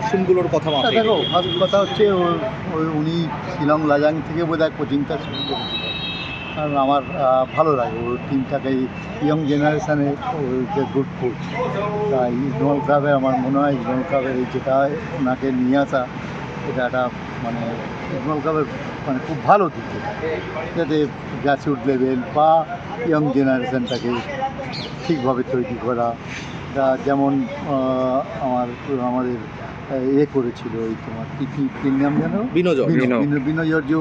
মরশুমগুলোর কথা মাথায় দেখো, রেখে? ফার্স্ট কথা হচ্ছে উনি শিলং লাজাং থেকে বোধহয় কোচিংটা শুরু করেছিল। কারণ আমার ভালো লাগে ওর টিমটাকে, ইয়ং জেনারেশানে যে গুড কোচ। তাই ইস্টবেঙ্গল ক্লাবে আমার মনে হয় ইস্টবেঙ্গল ক্লাবের এই যেটা ওনাকে নিয়ে আসা, এটা একটা মানে ইস্টবেঙ্গল ক্লাবের মানে খুব ভালো দিক এটা, যাতে গ্রাসরুট লেভেল বা ইয়ং জেনারেশানটাকে ঠিকভাবে তৈরি করা। যেমন আমাদের করেছিল ওই তোমার কী নাম জানো, বিনোজর্য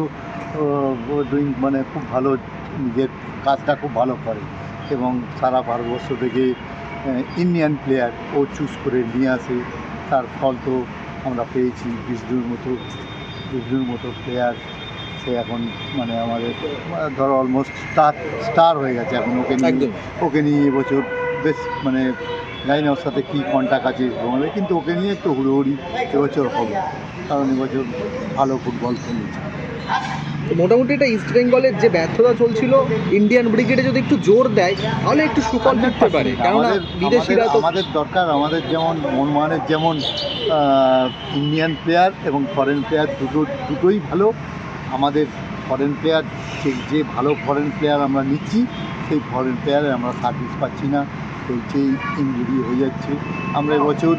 ডুইং, মানে খুব ভালো, নিজের কাজটা খুব ভালো করে এবং সারা ভারতবর্ষ থেকে ইন্ডিয়ান প্লেয়ার ও চুজ করে নিয়ে আসে। তার ফল তো আমরা পেয়েছি। বিষ্ণুর মতো প্লেয়ার, সে এখন মানে আমাদের ধরো অলমোস্ট স্টার হয়ে গেছে এখন। ওকে নিয়ে এবছর বেশ মানে জানি না ওর সাথে কী কন্ট্যাক্ট আছে বলে, কিন্তু ওকে নিয়ে একটু হুড়োহুড়ি এবছর হবে, কারণ এবছর ভালো ফুটবল খেলেছে। মোটামুটি এটা ইস্টবেঙ্গলের যে ব্যর্থতা চলছিল, ইন্ডিয়ান ব্রিগেডে যদি একটু জোর দেয় তাহলে একটু সুফল ফিরতে পারে। কেননা বিদেশিরা তো আমাদের দরকার, আমাদের যেমন মোহনবাগানের যেমন ইন্ডিয়ান প্লেয়ার এবং ফরেন প্লেয়ার দুটোই ভালো। আমাদের ফরেন প্লেয়ার, যে ভালো ফরেন প্লেয়ার আমরা নিচ্ছি, সেই ফরেন প্লেয়ারে আমরা সার্ভিস পাচ্ছি না, সেই ইনজুরি হয়ে যাচ্ছে। আমরা এবছর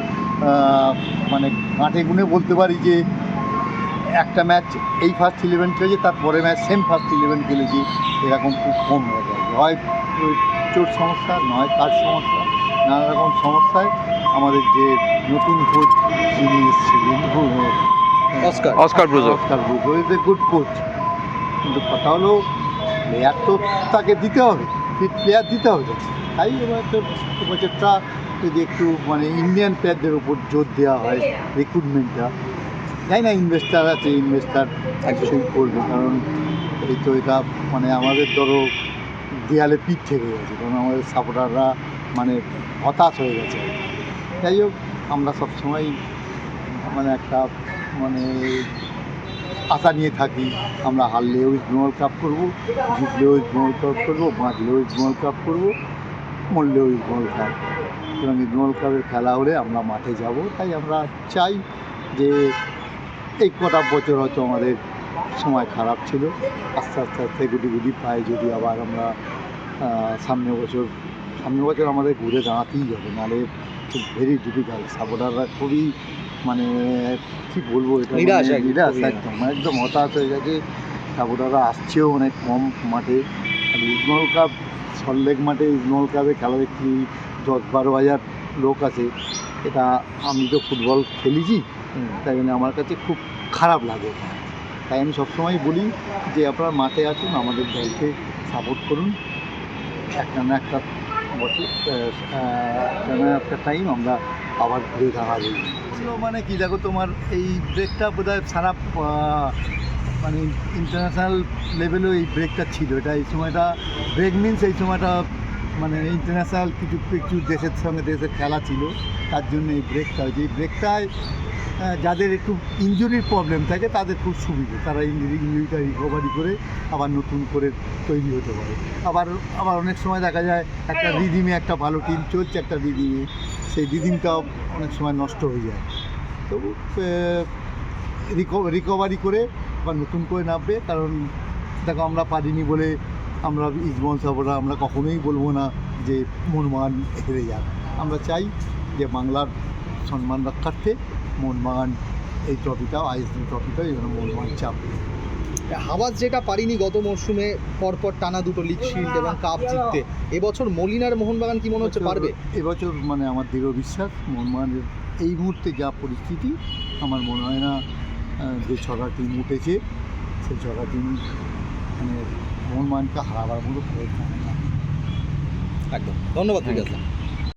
মানে মাঠে গুনে বলতে পারি যে একটা ম্যাচ এই ফার্স্ট 11 খেলেছে, তারপরে ম্যাচ সেম ফার্স্ট 11 খেলেছি, এরকম খুব কম হয়ে যায়। হয় চোট সমস্যা, নয় কার সমস্যা, নানা রকম সমস্যায় আমাদের যে নতুন কোচ যিনি এসেছিলেন Oscar Bruzon is a good coach, কিন্তু কথা হলো প্লেয়ার তো তাকে দিতে হবে, ফিট প্লেয়ার দিতে হবে। তাই এবছরটা যদি একটু মানে ইন্ডিয়ান প্লেয়ারদের উপর জোর দেওয়া হয়, রিক্রুটমেন্টটা, তাই না, ইনভেস্টার আছে, ইনভেস্টার একশোই করবে। কারণ এই তো এটা মানে আমাদের ধরো দেয়ালে পিঠ থেকে গেছে, কারণ আমাদের সাপোর্টাররা মানে হতাশ হয়ে গেছে। যাই হোক, আমরা সবসময় মানে একটা মানে আশা নিয়ে থাকি, আমরা হারলেও ইস্টবেঙ্গল কাপ করবো, জিতলেও ইস্টবেঙ্গল কাপ করবো, বাঁচলেও ইস্টবেঙ্গল কাপ করবো, মরলেও ইস্টবেঙ্গল কাপ। এবং ইস্টবেঙ্গল কাপের খেলা হলে আমরা মাঠে যাব। তাই আমরা চাই যে এই কটা বছর হয়তো আমাদের সময় খারাপ ছিল, আস্তে আস্তে গুটি পায়ে যদি আবার আমরা সামনে বছর আমাদের ঘুরে দাঁড়াতেই হবে, নাহলে ভেরি ডিফিকাল্ট। সাপোর্টাররা খুবই মানে কী বলবো, এটা নিরাশ, একদম হতাশ হয়ে গেছে। সাপোর্টাররা আসছেও অনেক কম মাঠে। আর ইস্টবেঙ্গল কাপ সল্টলেক মাঠে ইস্টবেঙ্গল কাপে খেলা দেখি 10-12 হাজার লোক আছে। এটা আমি তো ফুটবল খেলেছি, তাই জন্য আমার কাছে খুব খারাপ লাগে। তাই আমি সবসময় বলি যে আপনারা মাঠে আসুন, আমাদের দলকে সাপোর্ট করুন। একটা না একটা বছর, একটা টাইম আমরা আবার ঘুরে দাঁড়াবো। মানে কি দেখো, তোমার এই ব্রেকটা বোধহয় সারা মানে ইন্টারন্যাশনাল লেভেলেও এই ব্রেকটা ছিল। এটা এই সময়টা ব্রেক মিনস এই সময়টা মানে ইন্টারন্যাশনাল কিছু দেশের সঙ্গে দেশের খেলা ছিল, তার জন্য এই ব্রেকটা হয়েছে। এই ব্রেকটায় যাদের একটু ইনজুরির প্রবলেম থাকে তাদের খুব সুবিধে, তারা ইনজুরিটা রিকভারি করে আবার নতুন করে তৈরি হতে পারে। আবার অনেক সময় দেখা যায় একটা রিদিমে, একটা ভালো টিম চলছে একটা রিদিমে, সেই রিদিমটাও অনেক সময় নষ্ট হয়ে যায়। তবু রিকভারি করে আবার নতুন করে নামবে। কারণ দেখো, আমরা পারিনি বলে আমরা ইস্টবেঙ্গল সাপোর্টার আমরা কখনোই বলবো না যে মোহনবাগান হেরে যাক। আমরা চাই যে বাংলার সম্মান রক্ষার্থে মোহনবাগান এই ট্রফিটাও, আইএসএল ট্রফিটাও যেন মোহনবাগান চাপবে। হাওয়াজ যেটা পারিনি গত মরশুমে পরপর টানা 2টো লিগ শিল্ড এবং কাপ জিততে, এবছর মলিনার মোহনবাগান কি মনে হচ্ছে পারবে? এবছর মানে আমার দৃঢ় বিশ্বাস, মোহনবাগানের এই মুহূর্তে যা পরিস্থিতি, আমার মনে হয় না যে 6টা টিম উঠেছে সেই 6টা টিম মানে মোহনবাগানকে হারাবার মতো প্রয়োজন। একদম, ধন্যবাদ।